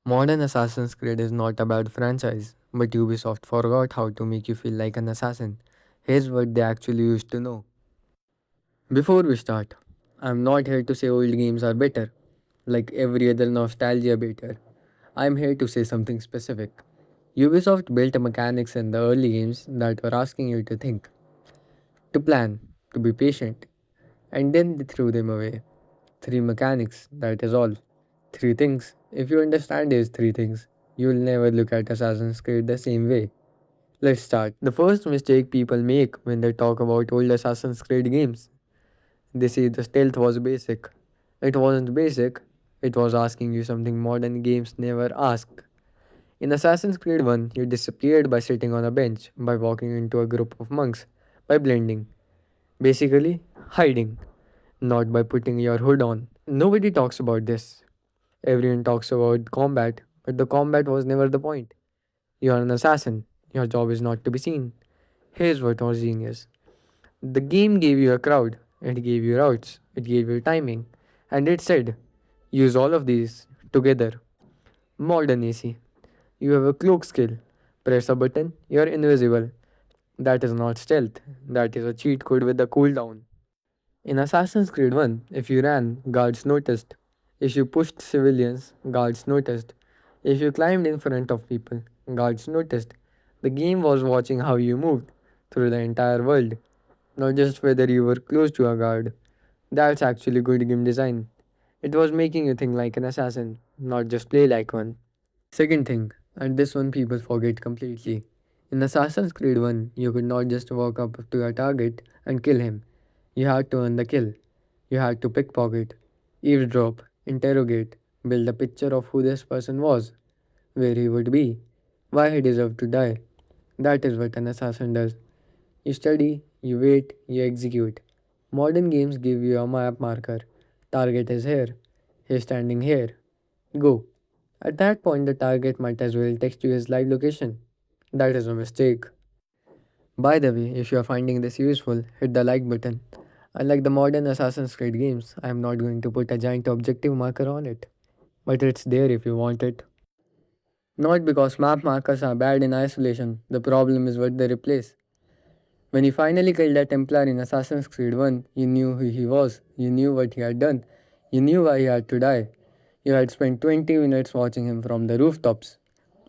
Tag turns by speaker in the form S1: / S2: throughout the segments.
S1: Modern Assassin's Creed is not a bad franchise, but Ubisoft forgot how to make you feel like an assassin. Here's what they actually used to know. Before we start, I'm not here to say old games are better, like every other nostalgia beater. I'm here to say something specific. Ubisoft built mechanics in the early games that were asking you to think, to plan, to be patient, and then they threw them away. Three mechanics, that is all. Three things. If you understand these three things, you'll never look at Assassin's Creed the same way. Let's start. The first mistake people make when they talk about old Assassin's Creed games, they say the stealth was basic. It wasn't basic, it was asking you something modern games never ask. In Assassin's Creed 1, you disappeared by sitting on a bench, by walking into a group of monks, by blending. Basically, hiding, not by putting your hood on. Nobody talks about this. Everyone talks about combat, but the combat was never the point. You are an assassin. Your job is not to be seen. Here's what was genius. The game gave you a crowd, it gave you routes, it gave you timing, and it said, use all of these together. Modern AC. You have a cloak skill. Press a button, you're invisible. That is not stealth, that is a cheat code with a cooldown. In Assassin's Creed 1, if you ran, guards noticed. If you pushed civilians, guards noticed. If you climbed in front of people, guards noticed. The game was watching how you moved through the entire world, not just whether you were close to a guard. That's actually good game design. It was making you think like an assassin, not just play like one. Second thing, and this one people forget completely. In Assassin's Creed 1, you could not just walk up to a target and kill him. You had to earn the kill. You had to pickpocket, eavesdrop, interrogate, build a picture of who this person was, where he would be, why he deserved to die. That is what an assassin does. You study, you wait, you execute. Modern games give you a map marker. Target is here. He's standing here. Go. At that point, the target might as well text you his live location. That is a mistake. By the way, if you are finding this useful, hit the like button. Unlike the modern Assassin's Creed games, I am not going to put a giant objective marker on it. But it's there if you want it. Not because map markers are bad in isolation, the problem is what they replace. When you finally killed that Templar in Assassin's Creed 1, you knew who he was, you knew what he had done, you knew why he had to die. You had spent 20 minutes watching him from the rooftops,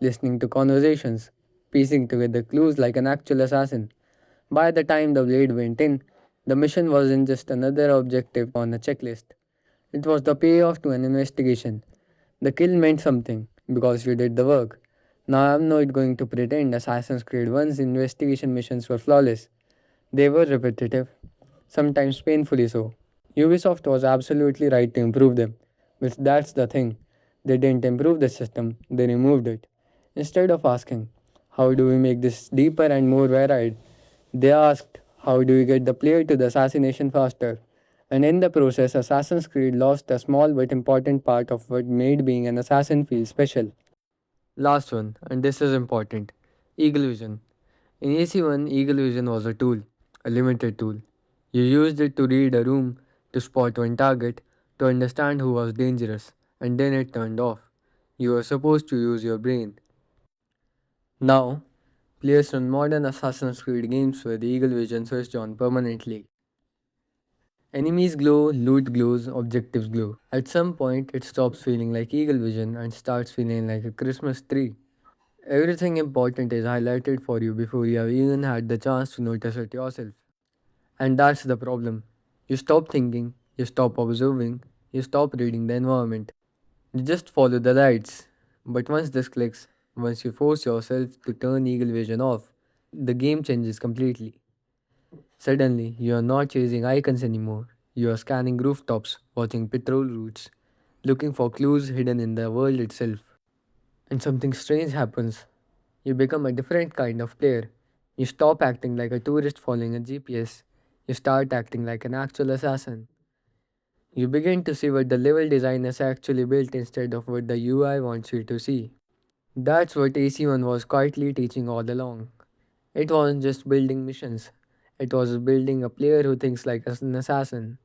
S1: listening to conversations, piecing together clues like an actual assassin. By the time the blade went in, the mission wasn't just another objective on a checklist. It was the payoff to an investigation. The kill meant something because you did the work. Now I'm not going to pretend Assassin's Creed 1's investigation missions were flawless. They were repetitive, sometimes painfully so. Ubisoft was absolutely right to improve them. But that's the thing. They didn't improve the system, they removed it. Instead of asking, how do we make this deeper and more varied? They asked, how do we get the player to the assassination faster? And in the process, Assassin's Creed lost a small but important part of what made being an assassin feel special. Last one, and this is important, Eagle Vision. In AC1, Eagle Vision was a tool, a limited tool. You used it to read a room, to spot one target, to understand who was dangerous, and then it turned off. You were supposed to use your brain. Now, players run modern Assassin's Creed games with Eagle Vision switched on permanently. Enemies glow, loot glows, objectives glow. At some point, it stops feeling like Eagle Vision and starts feeling like a Christmas tree. Everything important is highlighted for you before you have even had the chance to notice it yourself. And that's the problem. You stop thinking, you stop observing, you stop reading the environment. You just follow the lights. But once this clicks, once you force yourself to turn Eagle Vision off, the game changes completely. Suddenly, you are not chasing icons anymore. You are scanning rooftops, watching patrol routes, looking for clues hidden in the world itself. And something strange happens. You become a different kind of player. You stop acting like a tourist following a GPS. You start acting like an actual assassin. You begin to see what the level designers actually built instead of what the UI wants you to see. That's what AC1 was quietly teaching all along. It wasn't just building missions, it was building a player who thinks like an assassin.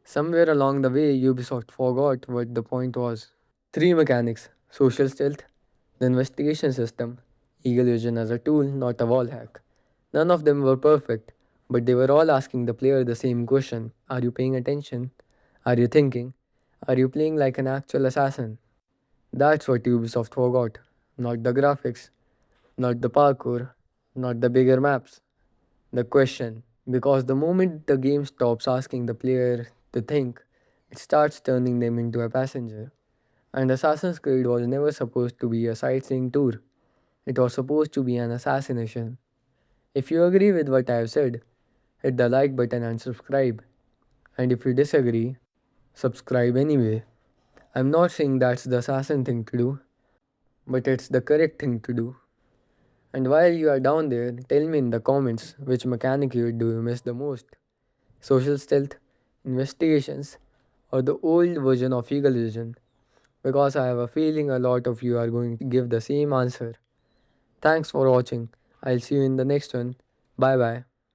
S1: Somewhere along the way, Ubisoft forgot what the point was. Three mechanics Social stealth, the investigation system, Eagle Vision as a tool, not a wall hack. None of them were perfect, but they were all asking the player the same question: are you paying attention? Are you thinking? Are you playing like an actual assassin? That's what Ubisoft forgot. Not the graphics, not the parkour, not the bigger maps. The question. Because the moment the game stops asking the player to think, it starts turning them into a passenger. And Assassin's Creed was never supposed to be a sightseeing tour, it was supposed to be an assassination. If you agree with what I have said, hit the like button and subscribe. And if you disagree, subscribe anyway. I'm not saying that's the assassin thing to do, but it's the correct thing to do. And while you are down there, tell me in the comments which mechanic do you miss the most: social stealth, investigations, or the old version of Eagle Vision, because I have a feeling a lot of you are going to give the same answer. Thanks for watching. I'll see you in the next one. Bye bye.